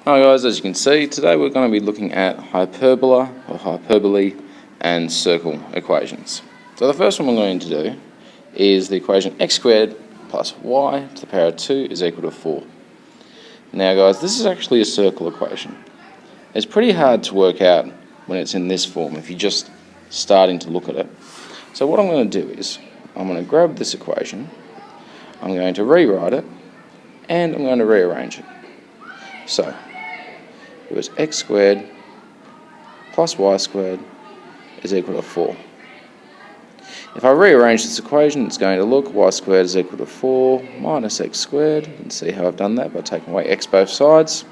Hi guys, as you can see, today we're going to be looking at hyperbola or hyperbole and circle equations. So the first one we're going to do is the equation x squared plus y to the power of 2 is equal to 4. Now guys, this is actually a circle equation. It's pretty hard to work out when it's in this form if you're just starting to look at it. So what I'm going to do is, I'm going to grab this equation, I'm going to rewrite it, and I'm going to rearrange it. So it was x squared plus y squared is equal to 4. If I rearrange this equation, it's going to look y squared is equal to 4 minus x squared. You can see how I've done that by taking away x both sides.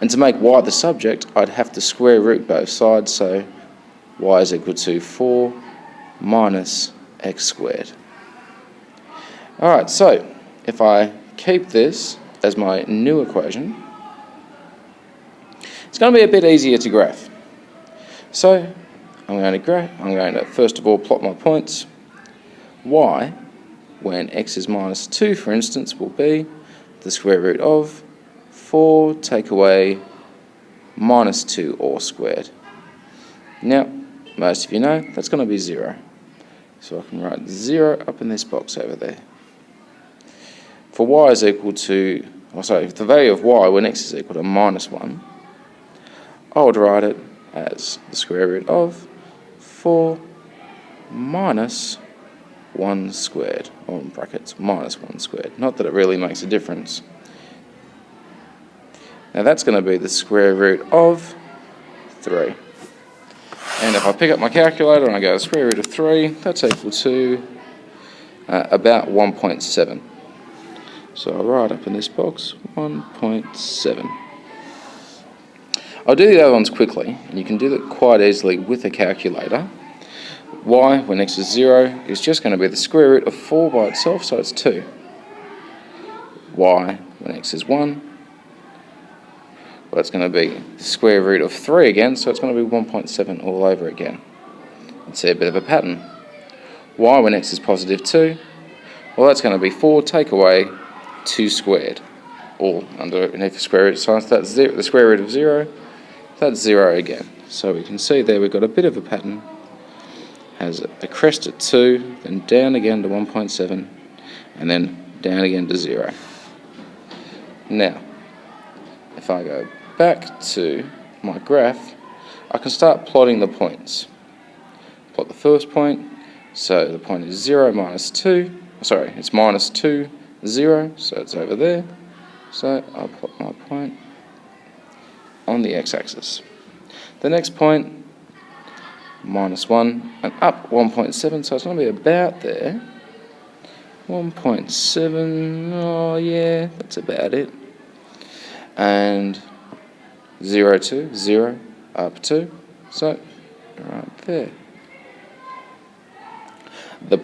And to make y the subject, I'd have to square root both sides, so y is equal to 4 minus x squared. Alright, so if I keep this as my new equation, it's going to be a bit easier to graph. So I'm going to first of all plot my points. Y, when x is minus 2 for instance, will be the square root of 4 take away minus 2 all squared. Now, most of you know that's going to be 0. So I can write 0 up in this box over there. For y is equal to, the value of y when x is equal to minus 1, I would write it as the square root of 4 minus 1 squared, or in brackets, minus 1 squared. Not that it really makes a difference. Now that's going to be the square root of 3. And if I pick up my calculator and I go the square root of 3, that's equal to about 1.7. So I'll write up in this box 1.7. I'll do the other ones quickly, and you can do that quite easily with a calculator. Y, when x is 0, is just going to be the square root of 4 by itself, so it's 2. Y, when x is 1, well, it's going to be the square root of 3 again, so it's going to be 1.7 all over again. Let's see a bit of a pattern. Y, when x is positive 2, well, that's going to be 4 take away 2 squared, all underneath the square root sign, so that's 0, the square root of 0. That's 0 again. So we can see there we've got a bit of a pattern. Has a crest at 2, then down again to 1.7, and then down again to 0. Now, if I go back to my graph, I can start plotting the points. Plot the first point, so the point is 0 minus 2, it's minus 2, 0, so it's over there. So I'll plot my point on the x-axis. The next point, minus 1 and up 1.7, so it's going to be about there. 1.7, oh yeah, that's about it. And 0, 2, 0, up 2, so right there. The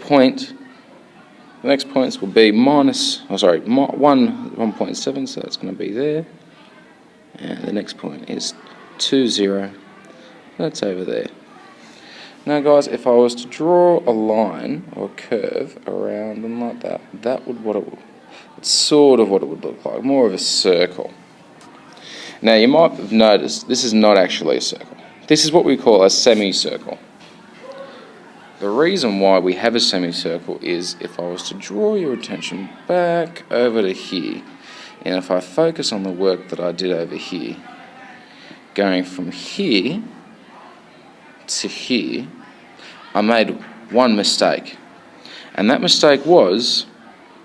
next points will be 1.7, so that's going to be there. And the next point is 2, 0, that's over there. Now guys, if I was to draw a line or a curve around them like that, it's sort of what it would look like, more of a circle. Now you might have noticed, this is not actually a circle. This is what we call a semicircle. The reason why we have a semicircle is if I was to draw your attention back over to here, and if I focus on the work that I did over here, going from here to here, I made one mistake. And that mistake was,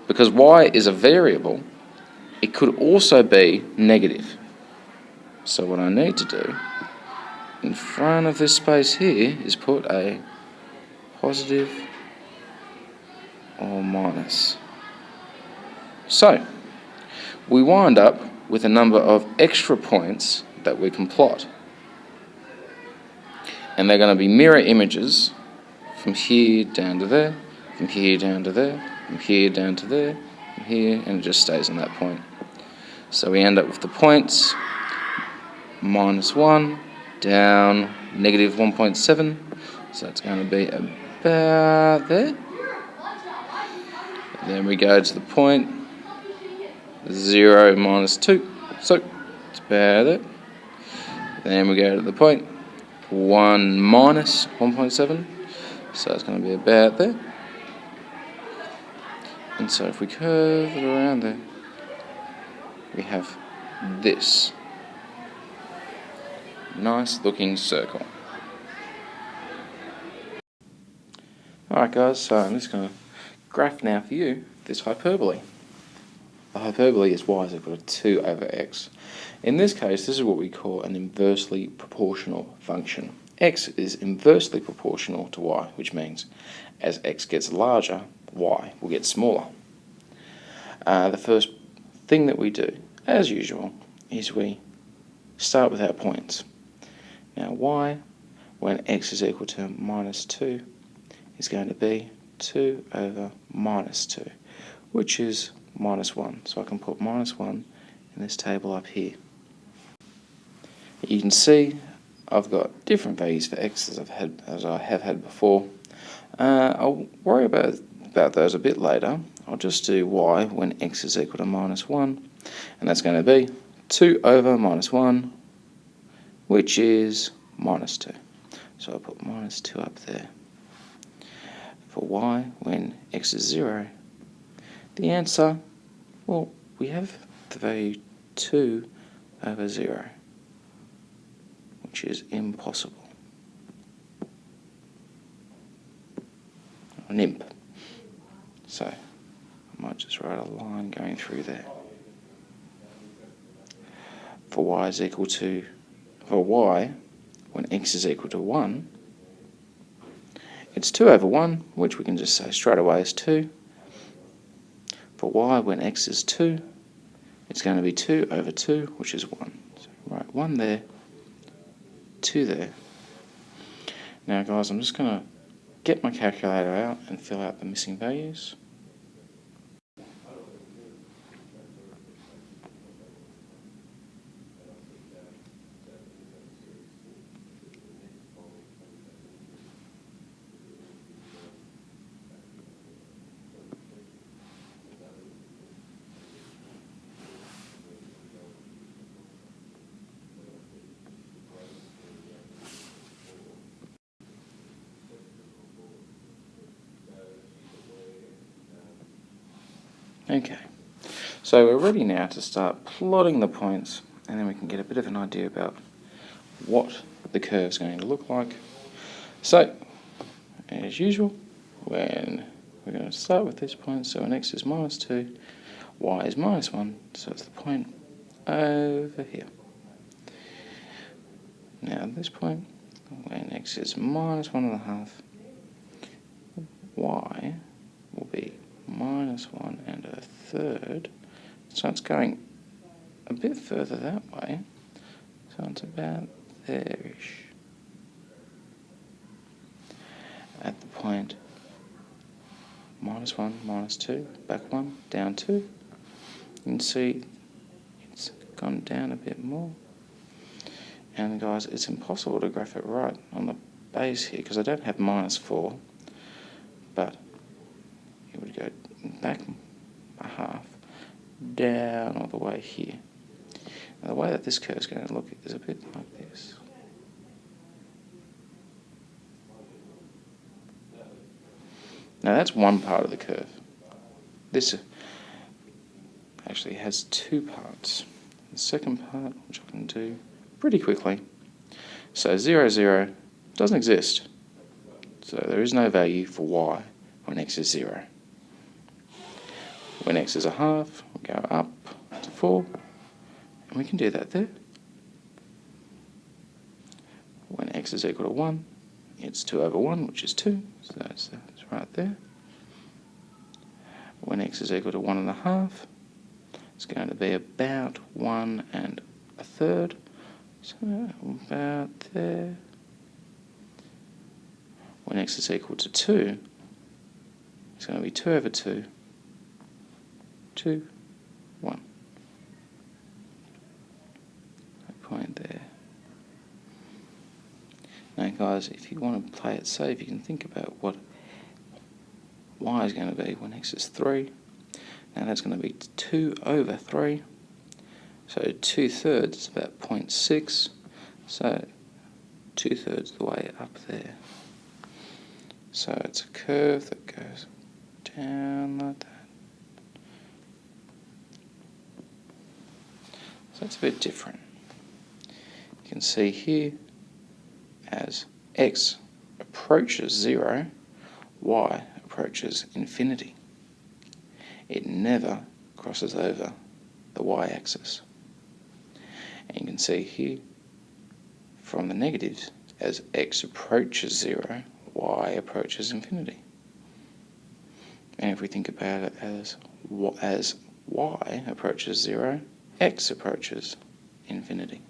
because y is a variable, it could also be negative. So what I need to do, in front of this space here, is put a positive or minus. So we wind up with a number of extra points that we can plot. And they're going to be mirror images from here down to there, from here down to there, from here down to there, from here, and it just stays on that point. So we end up with the points minus 1 down negative 1.7, so it's going to be about there. And then we go to the point 0 minus 2, so It's about it. Then we go to the point 1 minus 1.7, so it's going to be about there. And so if we curve it around there, we have this nice looking circle. Alright guys, so I'm just going to graph now for you this hyperbole. The hyperbole is y is equal to 2 over x. In this case, this is what we call an inversely proportional function. X is inversely proportional to y, which means as x gets larger, y will get smaller. The first thing that we do, as usual, is we start with our points. Now y, when x is equal to minus 2, is going to be 2 over minus 2, which is minus 1. So I can put minus 1 in this table up here. You can see I've got different values for x as I have had before. I'll worry about those a bit later. I'll just do y when x is equal to minus 1, and that's going to be 2 over minus 1, which is minus 2. So I'll put minus 2 up there. For y when x is 0, the answer, well, we have the value 2 over 0, which is impossible. An imp. So I might just write a line going through there. For y when x is equal to 1, it's 2 over 1, which we can just say straight away is 2. For y when x is 2, it's going to be 2 over 2, which is 1. So write 1 there, 2 there. Now guys, I'm just going to get my calculator out and fill out the missing values. Okay, so we're ready now to start plotting the points, and then we can get a bit of an idea about what the curve's going to look like. So, as usual, when we're going to start with this point, so when x is minus 2, y is minus 1, so it's the point over here. Now at this point, when x is minus 1.5, y will be minus 1.33, so it's going a bit further that way, so it's about there-ish. At the point minus 1, minus 2, back 1, down 2, you can see it's gone down a bit more. And guys, it's impossible to graph it right on the base here because I don't have minus 4, but it would go back a half, down all the way here. Now the way that this curve is going to look is a bit like this. Now that's one part of the curve. This actually has two parts. The second part, which I can do pretty quickly. So 0, 0 doesn't exist. So there is no value for y when x is 0. When x is a half, we go up to 4, and we can do that there. When x is equal to 1, it's 2 over 1, which is 2, so that's right there. When x is equal to 1.5, it's going to be about 1.33, so about there. When x is equal to 2, it's going to be 2 over 2, 2, 1. That point there. Now guys, if you want to play it safe, you can think about what y is going to be when x is 3. Now that's going to be 2 over 3, So 2/3 is about 0.6, so 2/3 the way up there. So it's a curve that goes down like that. So it's a bit different. You can see here, as x approaches 0, y approaches infinity. It never crosses over the y-axis. And you can see here, from the negatives, as x approaches 0, y approaches infinity. And if we think about it as y approaches 0, x approaches infinity.